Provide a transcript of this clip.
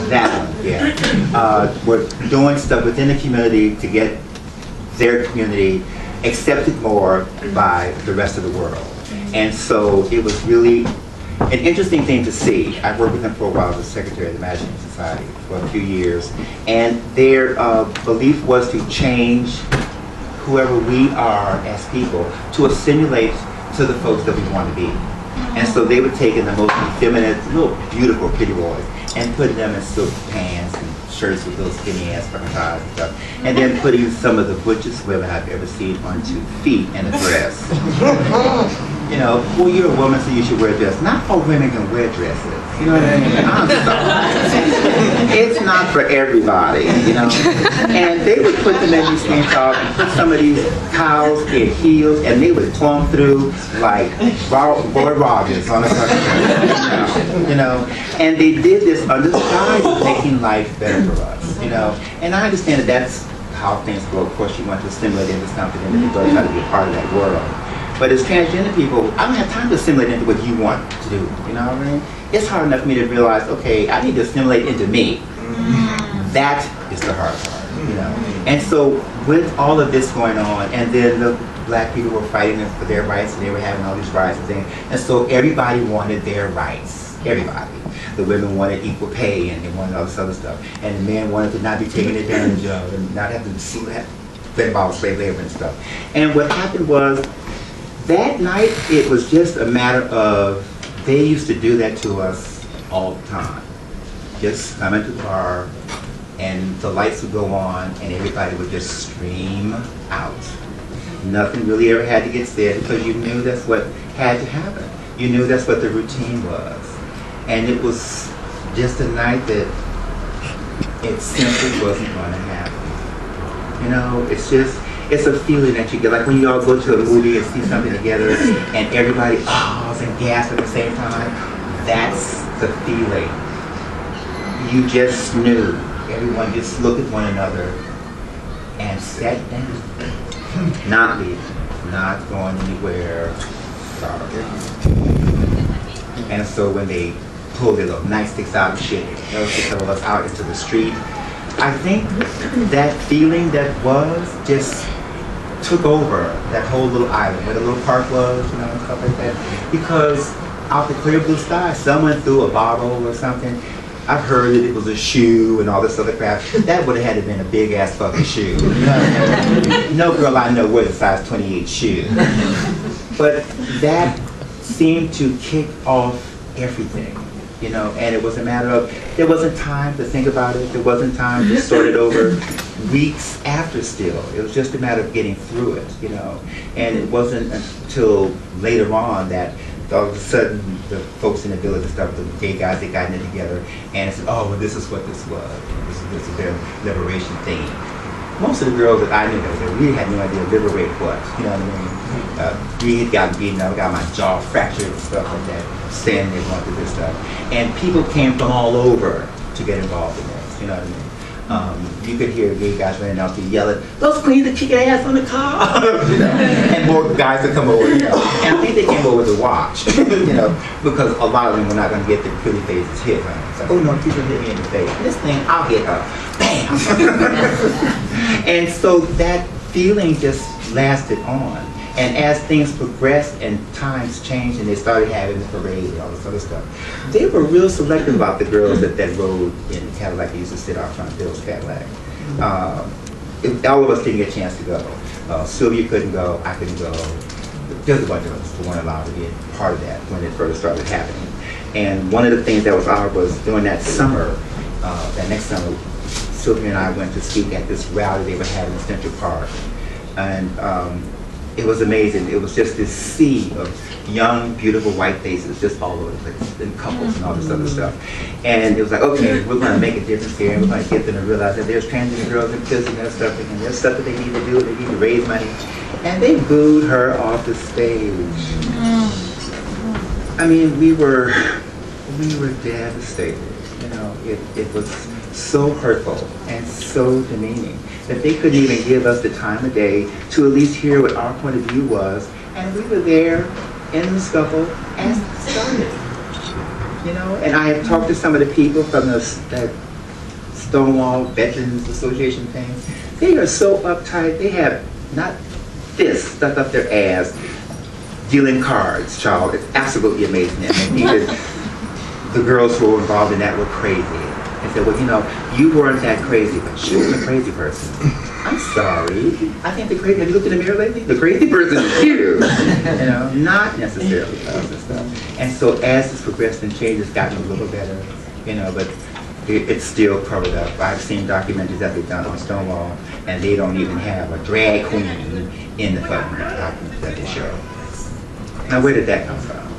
That one, yeah. Were doing stuff within the community to get their community accepted more by the rest of the world. And so it was really an interesting thing to see. I worked with them for a while as the secretary of the Magic Society for a few years. And their belief was to change whoever we are as people to assimilate to the folks that we want to be. And so they would take in the most effeminate, little beautiful pretty boys and put them in silk pants and shirts with little skinny ass fucking ties and stuff. And then putting some of the butchest women I've ever seen onto feet and a dress. You know, well, you're a woman, so you should wear a dress. Not all women can wear dresses. You know what I mean? I'm sorry. It's not for everybody, you know. And they would put them in these things off and put some of these cows in heels, and they would plumb through like Roy Rogers on a fucking, you know. And they did this under the guise of making life better for us, you know. And I understand that that's how things go. Of course, you want to assimilate into something and then you try to be a part of that world. But as transgender people, I don't have time to assimilate into what you want to do, you know what I mean? It's hard enough for me to realize, okay, I need to assimilate into me. That is the hard part, you know? And so with all of this going on, and then the black people were fighting for their rights, and they were having all these riots and things, and so everybody wanted their rights, everybody. The women wanted equal pay, and they wanted all this other stuff. And the men wanted to not be taken advantage of, and not have to think about slave labor and stuff. And what happened was, that night, it was just a matter of, they used to do that to us all the time. Just come into the bar, and the lights would go on, and everybody would just scream out. Nothing really ever had to get said, because you knew that's what had to happen. You knew that's what the routine was. And it was just a night that it simply wasn't going to happen. You know, it's a feeling that you get, like when you all go to a movie and see something together and everybody ahs and gasps at the same time. That's the feeling. You just knew. Everyone just looked at one another and sat down. Not leaving, not going anywhere. Sorry. And so when they pulled their little nightsticks out and shit, they took us out into the street. I think that feeling that was just took over that whole little island where the little park was, you know, and stuff like that. Because out the clear blue sky, someone threw a bottle or something. I've heard that it was a shoe and all this other crap. That would have had to been a big ass fucking shoe. You know? No girl I know wears a size 28 shoe. But that seemed to kick off everything. You know, and it was a matter of, there wasn't time to think about it, there wasn't time to sort it over weeks after still. It was just a matter of getting through it, you know. And it wasn't until later on that all of a sudden the folks in the village and stuff, the gay guys, they got in together and said, oh, well, this is what this was. This is their liberation thing. Most of the girls that I knew that really had no idea liberate what, you know what I mean? We had gotten beaten up, got my jaw fractured and stuff like that, saying they wanted this stuff. And people came from all over to get involved in this, you know what I mean? You could hear gay guys running out there yelling, those queens are kicking ass on the car, you know? And more guys would come over, you know? And I think they came over to watch, you know, because a lot of them were not going to get their pretty faces hit. Right? It's like, oh no, people hit me in the face. This thing, I'll hit her. Bam! And so that feeling just lasted on. And as things progressed and times changed and they started having the parade and all this other stuff, they were real selective about the girls that rode in the Cadillac. They used to sit out front of Bill's Cadillac. All of us didn't get a chance to go. Sylvia couldn't go, I couldn't go. Just a bunch of us weren't allowed to be part of that when it first started happening. And one of the things that was odd was during that summer, that next summer, Sylvia and I went to speak at this rally they were having in Central Park. And it was amazing. It was just this sea of young, beautiful white faces just all over the place, and couples and all this other stuff. And it was like, okay, we're going to make a difference here, and we're going to get them to realize that there's transgender girls in prison and stuff, and there's stuff that they need to do, they need to raise money. And they booed her off the stage. I mean, we were devastated. You know, it was so hurtful and so demeaning that they couldn't even give us the time of day to at least hear what our point of view was, and we were there in the scuffle as it started. you know. And I have talked to some of the people from that Stonewall Veterans Association thing. They are so uptight. They have not this stuck up their ass dealing cards, child. It's absolutely amazing. And I think that the girls who were involved in that were crazy. And said, well, you know, you weren't that crazy, but she was a crazy person. I'm sorry. I think the crazy, have you looked in the mirror lately? The crazy person is you. You know, not necessarily us and stuff. And so as this progressed and changed, it's gotten a little better, you know, but it's still covered up. I've seen documentaries that they've done on Stonewall, and they don't even have a drag queen in the fucking documents that they show. Now, where did that come from?